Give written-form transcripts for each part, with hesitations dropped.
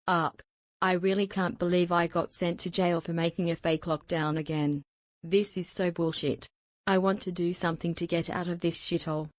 Up. I really can't believe I got sent to jail for making a fake lockdown again. This is so bullshit. I want to do something to get out of this shithole.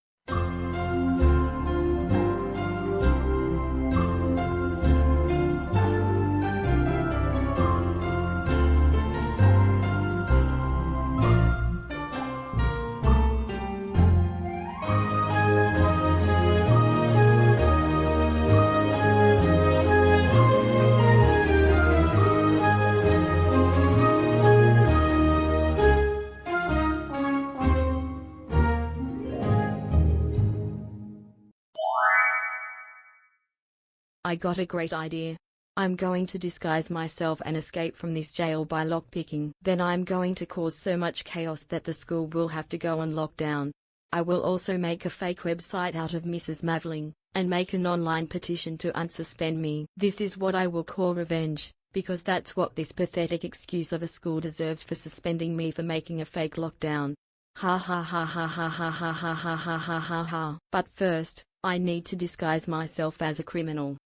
I got a great idea. I'm going to disguise myself and escape from this jail by lockpicking. Then I'm going to cause so much chaos that the school will have to go on lockdown. I will also make a fake website out of Mrs. Mavling, and make an online petition to unsuspend me. This is what I will call revenge, because that's what this pathetic excuse of a school deserves for suspending me for making a fake lockdown. Ha ha ha ha ha ha ha ha ha ha ha ha ha. But first, I need to disguise myself as a criminal.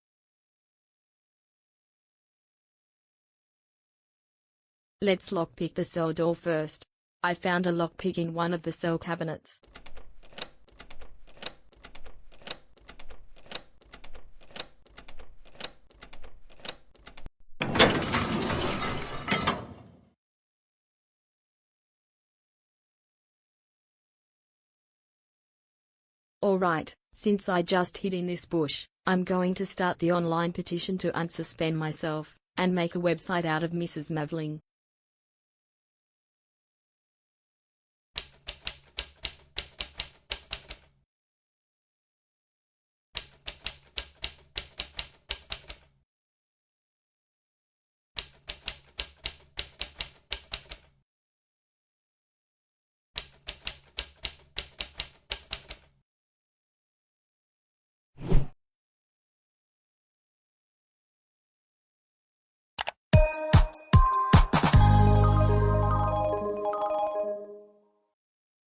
Let's lockpick the cell door first. I found a lockpick in one of the cell cabinets. Alright, since I just hid in this bush, I'm going to start the online petition to unsuspend myself, and make a website out of Mrs. Mavling.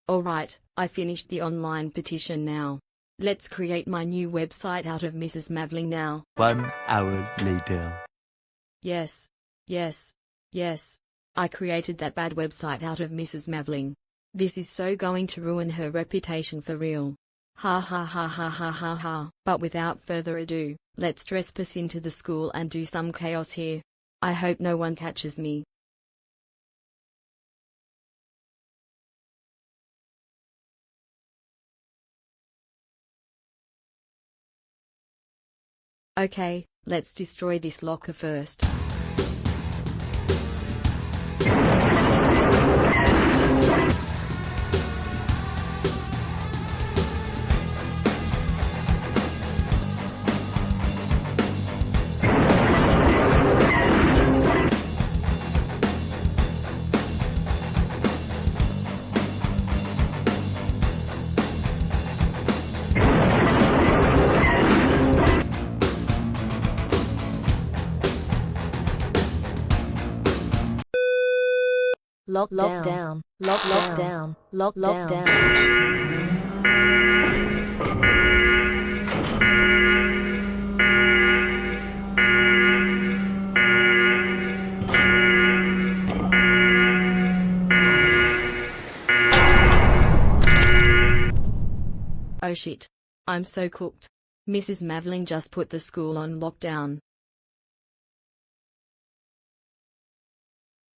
Alright, I finished the online petition now. Let's create my new website out of Mrs. Mavling now. 1 hour later. Yes. I created that bad website out of Mrs. Mavling. This is so going to ruin her reputation for real. Ha ha ha ha ha ha ha. But without further ado, let's trespass into the school and do some chaos here. I hope no one catches me. Okay, let's destroy this locker first. Lockdown. Oh shit. I'm so cooked. Mrs. Mavling just put the school on lockdown.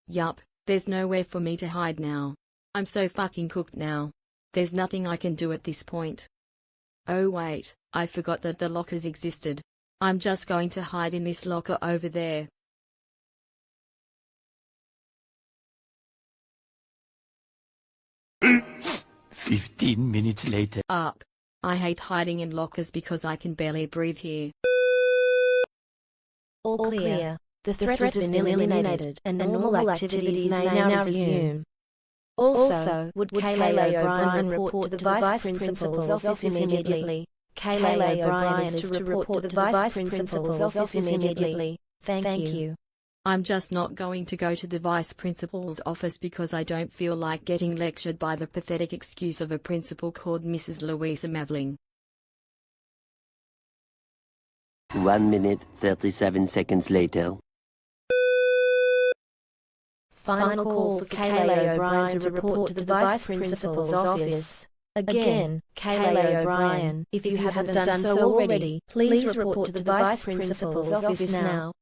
Yup. There's nowhere for me to hide now. I'm so fucking cooked now. There's nothing I can do at this point. Oh wait, I forgot that the lockers existed. I'm just going to hide in this locker over there. "15 minutes later. Up. I hate hiding in lockers because I can barely breathe here. All clear. The threat has been eliminated, and normal activities may now resume. Also, would Kayleigh O'Brien report to the Vice Principal's office immediately? Kayleigh O'Brien is to report to the Vice Principal's office immediately. Thank you. I'm just not going to go to the Vice Principal's office because I don't feel like getting lectured by the pathetic excuse of a principal called Mrs. Louisa Mavling. 1 minute, 37 seconds later. Final call for Kayleigh O'Brien to report to the Vice Principal's office. Again, Kayleigh O'Brien, if you haven't done so already, please report to the Vice Principal's office now.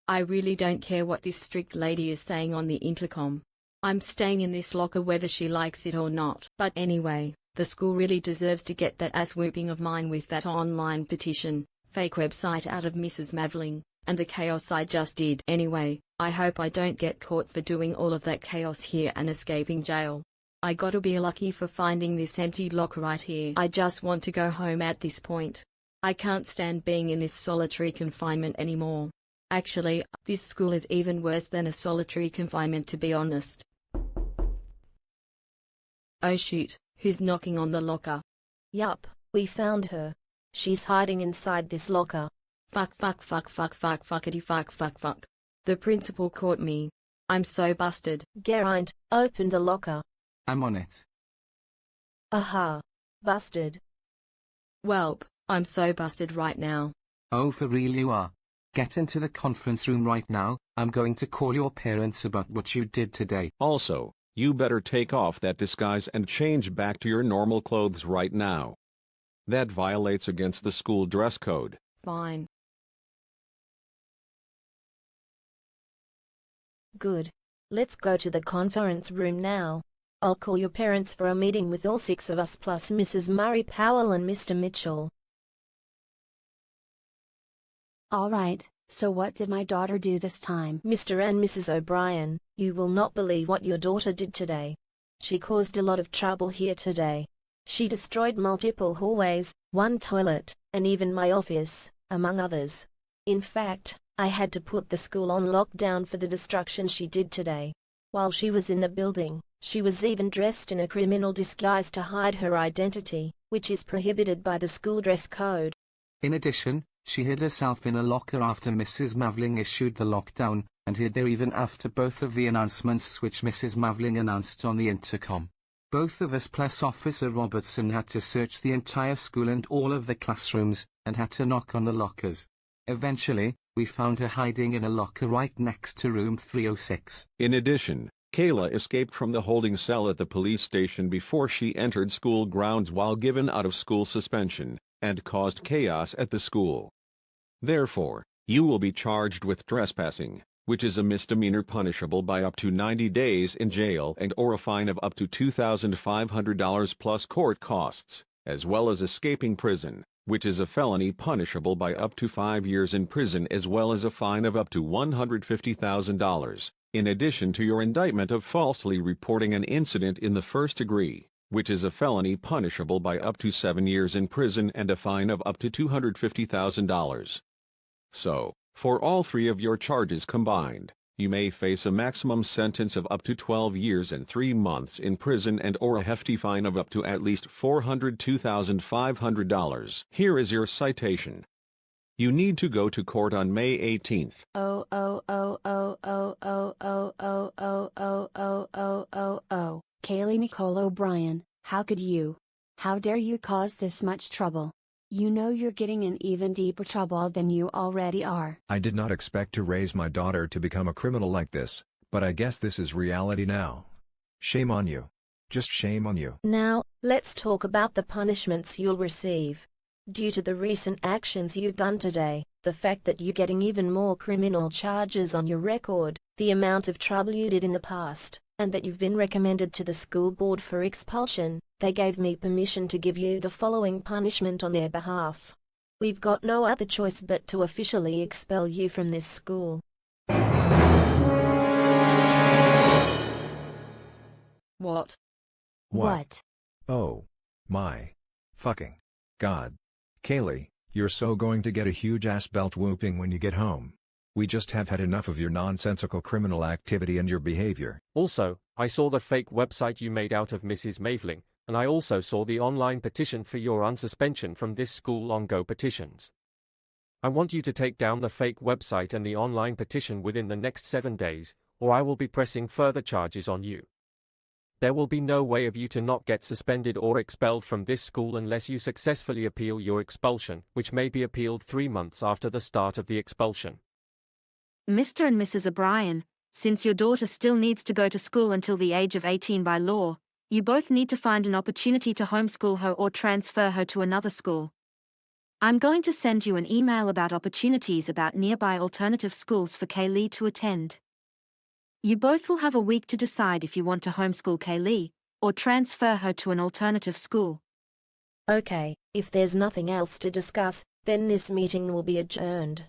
I really don't care what this strict lady is saying on the intercom. I'm staying in this locker whether she likes it or not. But anyway, the school really deserves to get that ass whooping of mine with that online petition, fake website out of Mrs. Mavling, and the chaos I just did. Anyway, I hope I don't get caught for doing all of that chaos here and escaping jail. I gotta be lucky for finding this empty locker right here. I just want to go home at this point. I can't stand being in this solitary confinement anymore. Actually, this school is even worse than a solitary confinement, to be honest. Oh shoot, who's knocking on the locker? Yup, we found her. She's hiding inside this locker. Fuck, fuckity fuck. The principal caught me. I'm so busted. Geraint, open the locker. I'm on it. Aha. Busted. Welp, I'm so busted right now. Oh, for real you are. Get into the conference room right now. I'm going to call your parents about what you did today. Also, you better take off that disguise and change back to your normal clothes right now. That violates against the school dress code. Fine. Good. Let's go to the conference room now. I'll call your parents for a meeting with all 6 of us plus Mrs. Murray Powell and Mr. Mitchell. All right, so what did my daughter do this time? Mr. and Mrs. O'Brien, you will not believe what your daughter did today. She caused a lot of trouble here today. She destroyed multiple hallways, 1 toilet, and even my office, among others. In fact, I had to put the school on lockdown for the destruction she did today. While she was in the building, she was even dressed in a criminal disguise to hide her identity, which is prohibited by the school dress code. In addition, she hid herself in a locker after Mrs. Mavling issued the lockdown, and hid there even after both of the announcements which Mrs. Mavling announced on the intercom. Both of us plus Officer Robertson had to search the entire school and all of the classrooms, and had to knock on the lockers. Eventually, we found her hiding in a locker right next to room 306. In addition, Kayleigh escaped from the holding cell at the police station before she entered school grounds while given out-of-school suspension, and caused chaos at the school. Therefore, you will be charged with trespassing, which is a misdemeanor punishable by up to 90 days in jail and or a fine of up to $2,500 plus court costs, as well as escaping prison, which is a felony punishable by up to 5 years in prison as well as a fine of up to $150,000, in addition to your indictment of falsely reporting an incident in the first degree, which is a felony punishable by up to 7 years in prison and a fine of up to $250,000. So, for all 3 of your charges combined, you may face a maximum sentence of up to 12 years and 3 months in prison and or a hefty fine of up to at least $402,500. Here is your citation. You need to go to court on May 18th. Kayleigh Nicole O'Brien, how could you? How dare you cause this much trouble? You know you're getting in even deeper trouble than you already are. I did not expect to raise my daughter to become a criminal like this, but I guess this is reality now. Shame on you. Just shame on you. Now, let's talk about the punishments you'll receive. Due to the recent actions you've done today, the fact that you're getting even more criminal charges on your record, the amount of trouble you did in the past, and that you've been recommended to the school board for expulsion, they gave me permission to give you the following punishment on their behalf. We've got no other choice but to officially expel you from this school. What? What? Oh. My. Fucking. God. Kayleigh, you're so going to get a huge ass belt whooping when you get home. We just have had enough of your nonsensical criminal activity and your behavior. Also, I saw the fake website you made out of Mrs. Mavling, and I also saw the online petition for your unsuspension from this school on Go Petitions. I want you to take down the fake website and the online petition within the next 7 days, or I will be pressing further charges on you. There will be no way of you to not get suspended or expelled from this school unless you successfully appeal your expulsion, which may be appealed 3 months after the start of the expulsion. Mr. and Mrs. O'Brien, since your daughter still needs to go to school until the age of 18 by law, you both need to find an opportunity to homeschool her or transfer her to another school. I'm going to send you an email about opportunities about nearby alternative schools for Kayleigh to attend. You both will have a week to decide if you want to homeschool Kayleigh, or transfer her to an alternative school. Okay, if there's nothing else to discuss, then this meeting will be adjourned.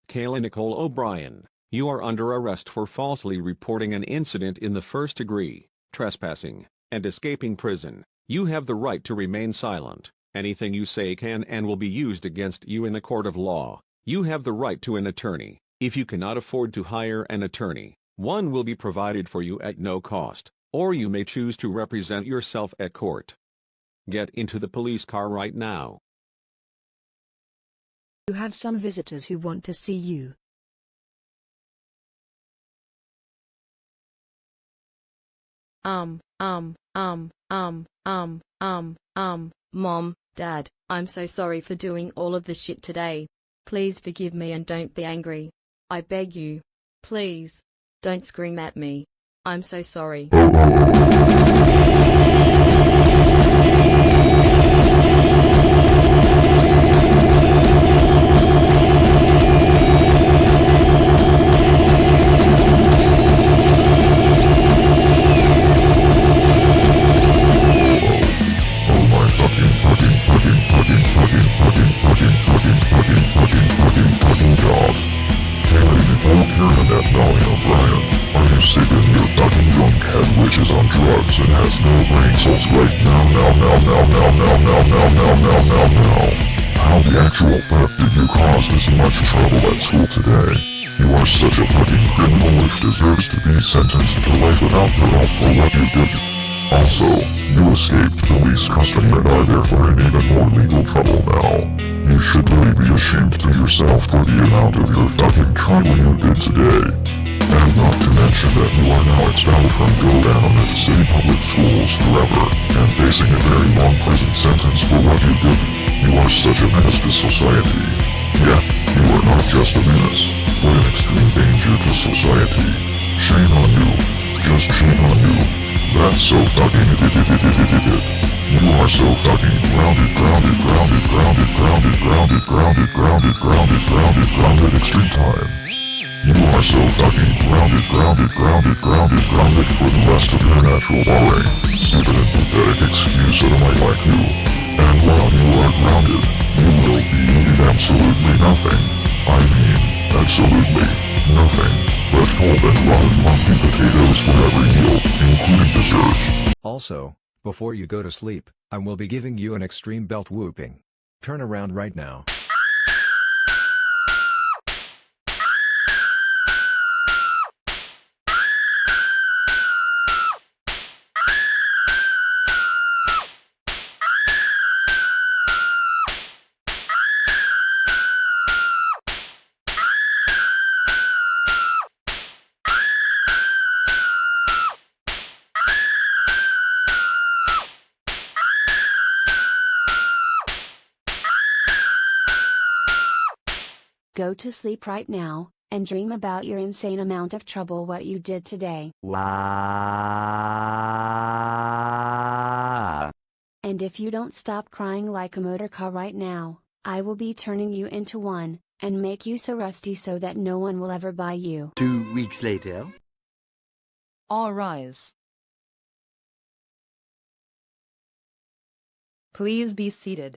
Kayleigh Nicole O'Brien, you are under arrest for falsely reporting an incident in the first degree, trespassing, and escaping prison. You have the right to remain silent. Anything you say can and will be used against you in a court of law. You have the right to an attorney. If you cannot afford to hire an attorney, one will be provided for you at no cost, or you may choose to represent yourself at court. Get into the police car right now. You have some visitors who want to see you. Mom, Dad, I'm so sorry for doing all of the shit today. Please forgive me and don't be angry. I beg you. Please. Don't scream at me. I'm so sorry. Which is on drugs and has no brain cells right now. How the actual fuck did you cause this much trouble at school today? You are such a fucking criminal which deserves to be sentenced to life without parole for what you did. Also, you escaped police custody and are therefore in even more legal trouble now. You should really be ashamed to yourself for the amount of your fucking trouble you did today. And not to mention that you are now expelled from Go-Down City Public Schools forever, and facing a very long prison sentence for what you did. You are such a menace to society. Yeah, you are not just a menace, but an extreme danger to society. Shame on you. Just shame on you. That's so fucking You are so fucking grounded extreme time. You are so fucking grounded for the rest of your natural boring, stupid and pathetic excuse that I might like you. And while you are grounded, you will be eating absolutely nothing. I mean, absolutely nothing. But cold and rotten lumpy potatoes for every meal, including dessert. Also, before you go to sleep, I will be giving you an extreme belt whooping. Turn around right now. Go to sleep right now, and dream about your insane amount of trouble what you did today. Wow. And if you don't stop crying like a motor car right now, I will be turning you into one, and make you so rusty so that no one will ever buy you. 2 weeks later. All rise. Please be seated.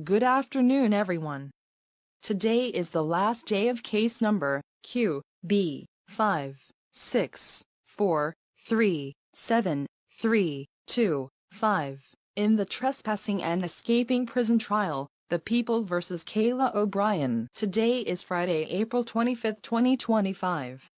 Good afternoon, everyone. Today is the last day of case number QB 5643732 in the trespassing and escaping prison trial, the People vs. Kayleigh O'Brien. Today is Friday, April 25, 2025.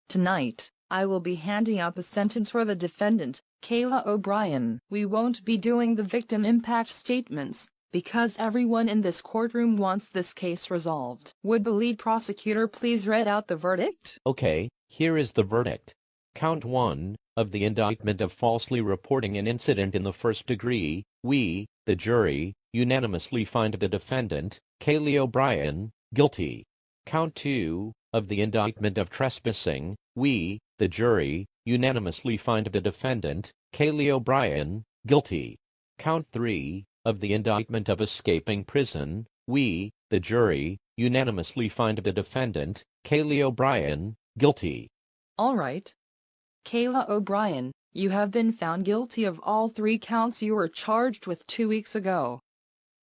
Tonight, I will be handing out the sentence for the defendant, Kayleigh O'Brien. We won't be doing the victim impact statements, because everyone in this courtroom wants this case resolved. Would the lead prosecutor please read out the verdict? Okay, here is the verdict. Count 1 of the indictment of falsely reporting an incident in the first degree, we, the jury, unanimously find the defendant, Kayleigh O'Brien, guilty. Count 2 of the indictment of trespassing, we, the jury, unanimously find the defendant, Kayleigh O'Brien, guilty. Count 3 of the indictment of escaping prison, we, the jury, unanimously find the defendant, Kayleigh O'Brien, guilty. All right. Kayleigh O'Brien, you have been found guilty of all 3 counts you were charged with 2 weeks ago.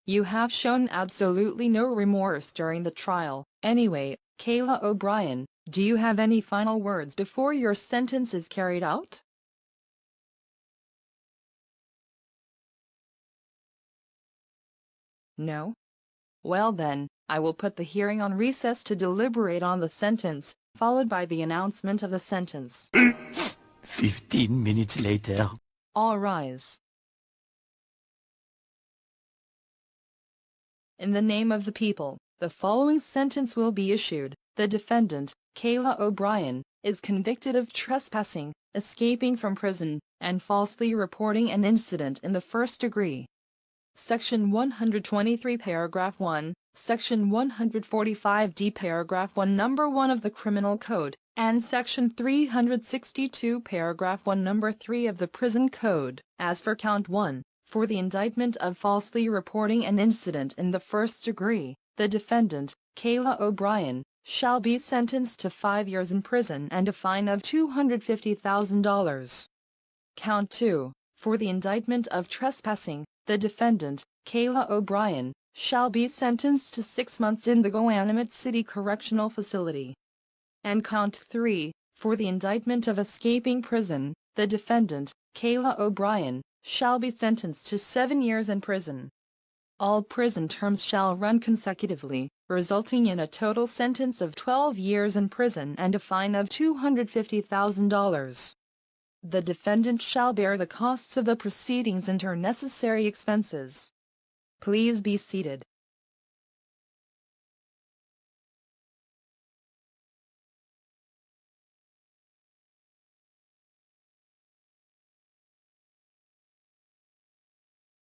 You have shown absolutely no remorse during the trial. Anyway, Kayleigh O'Brien, do you have any final words before your sentence is carried out? No? Well then, I will put the hearing on recess to deliberate on the sentence, followed by the announcement of the sentence. 15 minutes later. All rise. In the name of the people, the following sentence will be issued. The defendant, Kayleigh O'Brien, is convicted of trespassing, escaping from prison, and falsely reporting an incident in the first degree. Section 123 paragraph 1, Section 145d paragraph 1 number 1 of the Criminal Code, and Section 362 paragraph 1 number 3 of the Prison Code. As for count 1, for the indictment of falsely reporting an incident in the first degree, the defendant, Kayleigh O'Brien, shall be sentenced to 5 years in prison and a fine of $250,000. Count 2, for the indictment of trespassing, the defendant, Kayleigh O'Brien, shall be sentenced to 6 months in the Goanimate City Correctional Facility. And count 3, for the indictment of escaping prison, the defendant, Kayleigh O'Brien, shall be sentenced to 7 years in prison. All prison terms shall run consecutively, resulting in a total sentence of 12 years in prison and a fine of $250,000. The defendant shall bear the costs of the proceedings and her necessary expenses. Please be seated.